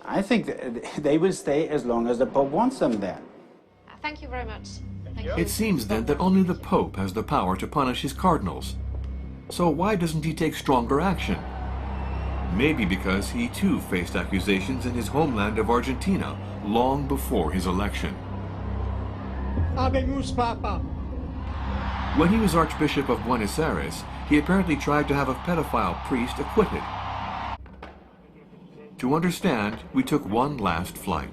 I think they will stay as long as the Pope wants them there. Thank you very much. Thank you. It seems then that only the Pope has the power to punish his cardinals. So why doesn't he take stronger action? Maybe because he too faced accusations in his homeland of Argentina long before his election. Habemus Papa. When he was Archbishop of Buenos Aires, he apparently tried to have a pedophile priest acquitted. To understand, we took one last flight.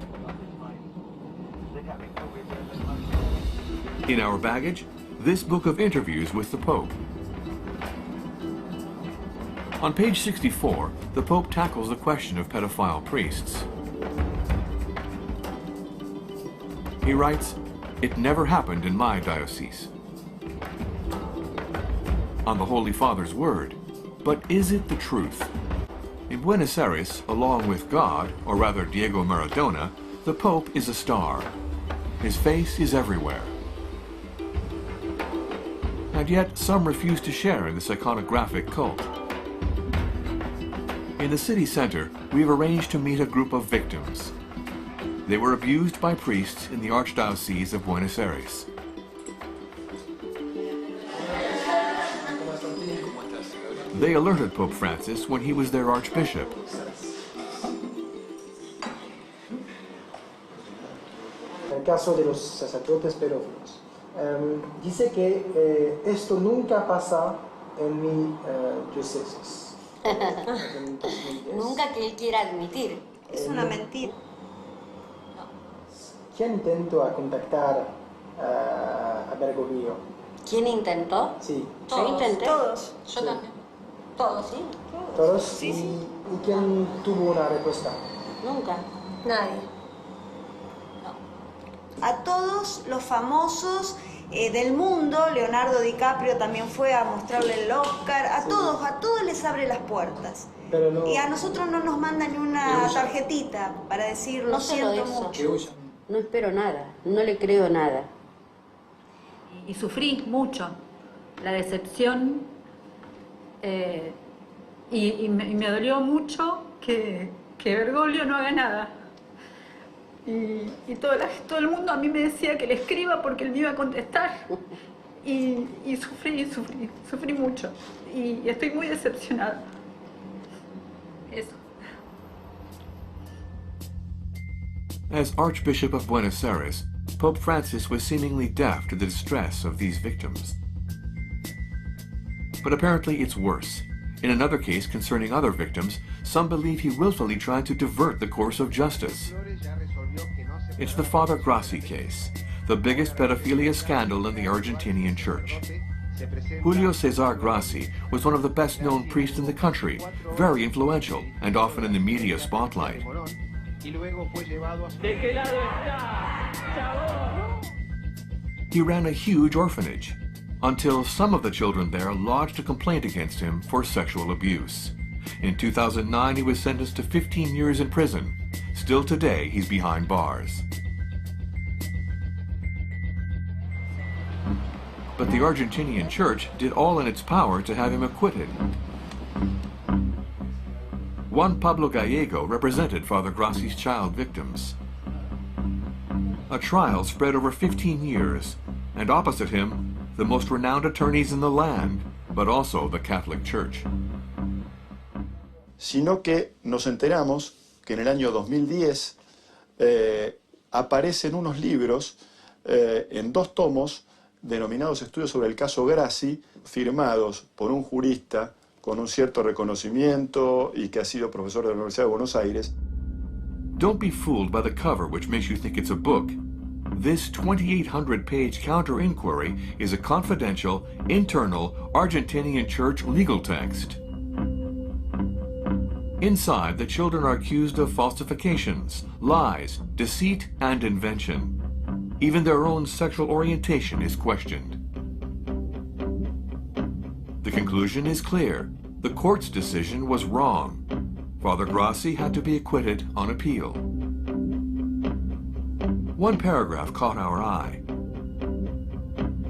In our baggage, this book of interviews with the Pope. On page 64, the Pope tackles the question of pedophile priests. He writes, "It never happened in my diocese." On the Holy Father's word, but is it the truth? In Buenos Aires, along with God, or rather Diego Maradona, the Pope is a star. His face is everywhere. And yet, some refuse to share in this iconographic cult. In the city center, we've arranged to meet a group of victims. They were abused by priests in the Archdiocese of Buenos Aires. They alerted Pope Francis when he was their Archbishop. El caso de los sacerdotes pedófilos. Dice que esto nunca pasa en mi diócesis. Nunca que él quiera admitir. Es una mentira. ¿Quién intentó contactar a Bergoglio? ¿Quién intentó? Sí. Yo intenté. Todos. Yo también. Todos, sí. ¿Todos? Sí, sí. ¿Y quién tuvo una respuesta? Nunca. Nadie. No. A todos los famosos del mundo, Leonardo DiCaprio también fue a mostrarle el Oscar, a todos les abre las puertas. Pero no, Y a nosotros no nos mandan ni una tarjetita para decir lo No solo siento eso. mucho. No espero nada, no le creo nada. Y sufrí mucho la decepción y me dolió mucho que Bergoglio no haga nada. Y todo el mundo a mí me decía que le escriba porque él me iba a contestar. Y sufrí mucho. Y estoy muy decepcionada. Eso. As Archbishop of Buenos Aires, Pope Francis was seemingly deaf to the distress of these victims. But apparently it's worse. In another case concerning other victims, some believe he willfully tried to divert the course of justice. It's the Father Grassi case, the biggest pedophilia scandal in the Argentinian church. Julio Cesar Grassi was one of the best-known priests in the country, very influential and often in the media spotlight. He ran a huge orphanage, until some of the children there lodged a complaint against him for sexual abuse. In 2009, he was sentenced to 15 years in prison. Still today, he's behind bars. But the Argentinian church did all in its power to have him acquitted. Juan Pablo Gallego represented Father Grassi's child victims. A trial spread over 15 years, and opposite him, the most renowned attorneys in the land, but also the Catholic Church. Sino que nos enteramos que en el año 2010 aparecen unos libros en 2 tomos denominados Estudios sobre el caso Grassi, firmados por un jurista con un cierto reconocimiento y que ha sido profesor de la Universidad de Buenos Aires. Don't be fooled by the cover, which makes you think it's a book. This 2,800-page counter-inquiry is a confidential, internal Argentinian church legal text. Inside, the children are accused of falsifications, lies, deceit, and invention. Even their own sexual orientation is questioned. The conclusion is clear. The court's decision was wrong. Father Grassi had to be acquitted on appeal. One paragraph caught our eye.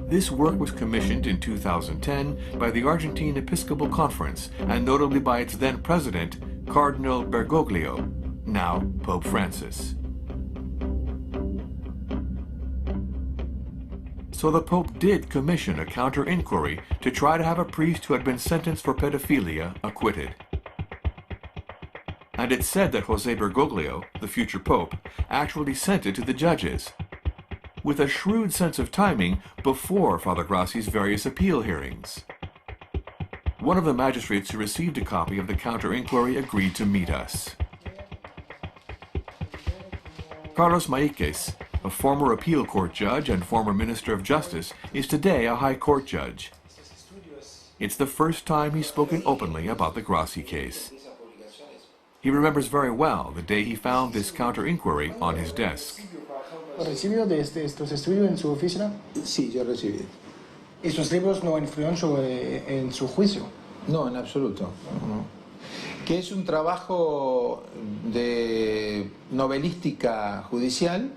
This work was commissioned in 2010 by the Argentine Episcopal Conference, and notably by its then president, Cardinal Bergoglio. now Pope Francis. So the Pope did commission a counter-inquiry to try to have a priest who had been sentenced for pedophilia acquitted. And it's said that Jose Bergoglio, the future Pope, actually sent it to the judges, with a shrewd sense of timing before Father Grassi's various appeal hearings. One of the magistrates who received a copy of the counter-inquiry agreed to meet us. Carlos Maiques, a former appeal court judge and former Minister of Justice, is today a High Court judge. It's the first time he's spoken openly about the Grassi case. He remembers very well the day he found this counter-inquiry on his desk. ¿Recibió de estos estudios en su oficina? Sí, yo recibí. ¿Estos libros no influyeron en su juicio? No, en absoluto. No. Que es un trabajo de novelística judicial.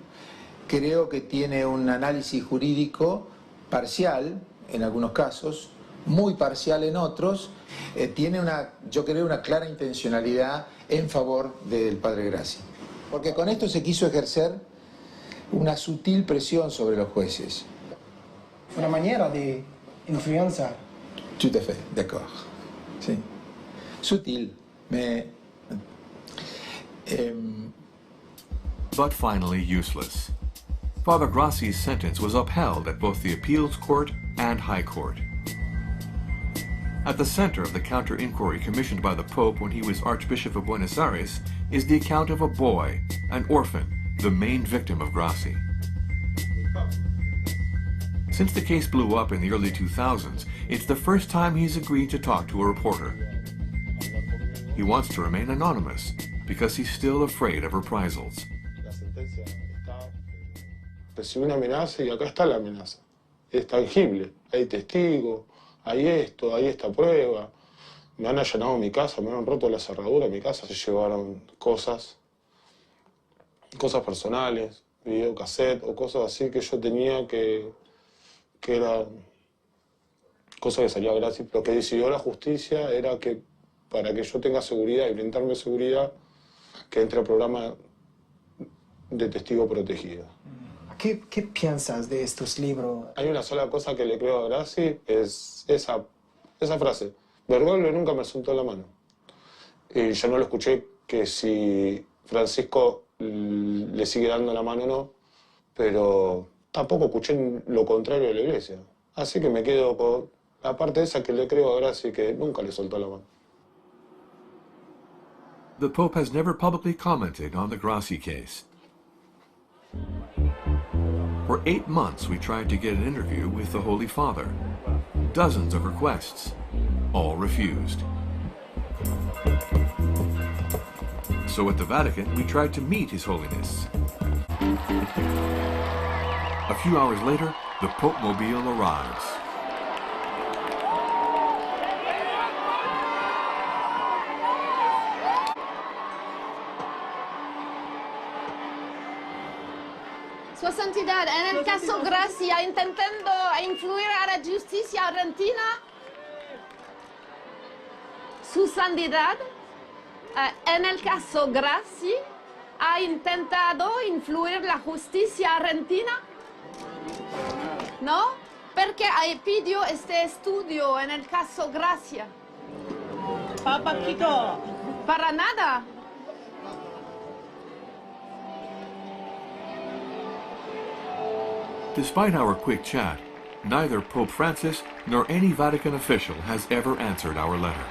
Creo que tiene un análisis jurídico parcial en algunos casos, muy parcial en otros. Tiene yo creo, una clara intencionalidad en favor del padre Grassi. Porque con esto se quiso ejercer una sutil presión sobre los jueces. Una manera de influenciar. Tout à fait, d'accord. Sí. Sutil, mais... But finally useless. Father Grassi's sentence was upheld at both the appeals court and High Court. At the center of the counter-inquiry commissioned by the Pope when he was Archbishop of Buenos Aires is the account of a boy, an orphan, the main victim of Grassi. Since the case blew up in the early 2000s, it's the first time he's agreed to talk to a reporter. He wants to remain anonymous because he's still afraid of reprisals. Recibí una amenaza y acá está la amenaza. Es tangible. Hay testigos, hay esto, hay esta prueba. Me han allanado mi casa, me han roto la cerradura de mi casa. Se llevaron cosas personales, videocassette o cosas así que yo tenía que eran cosas que salía gratis. Lo que decidió la justicia era que para que yo tenga seguridad y brindarme seguridad, que entre al programa de testigo protegido. ¿Qué piensas de estos libros? Hay una sola cosa que le creo a Grassi, es esa frase. Bergoglio nunca me soltó la mano. Y yo no lo escuché que si Francisco le sigue dando la mano o no, pero tampoco escuché lo contrario de la iglesia. Así que me quedo con la parte esa que le creo a Grassi, que nunca le soltó la mano. The Pope has never publicly commented on the Grassi case. For 8 months, we tried to get an interview with the Holy Father. Dozens of requests, all refused. So at the Vatican, we tried to meet His Holiness. A few hours later, the Pope Mobile arrives. Sua Santidad, en el caso Grassi, ¿ha intentando influir a la justicia argentina? Su Santidad, en el caso Grassi, ¿ha intentado influir la justicia argentina? ¿No? Perché pidió este estudio en el caso Grassi? Papachito. Para nada. Despite our quick chat, neither Pope Francis nor any Vatican official has ever answered our letter.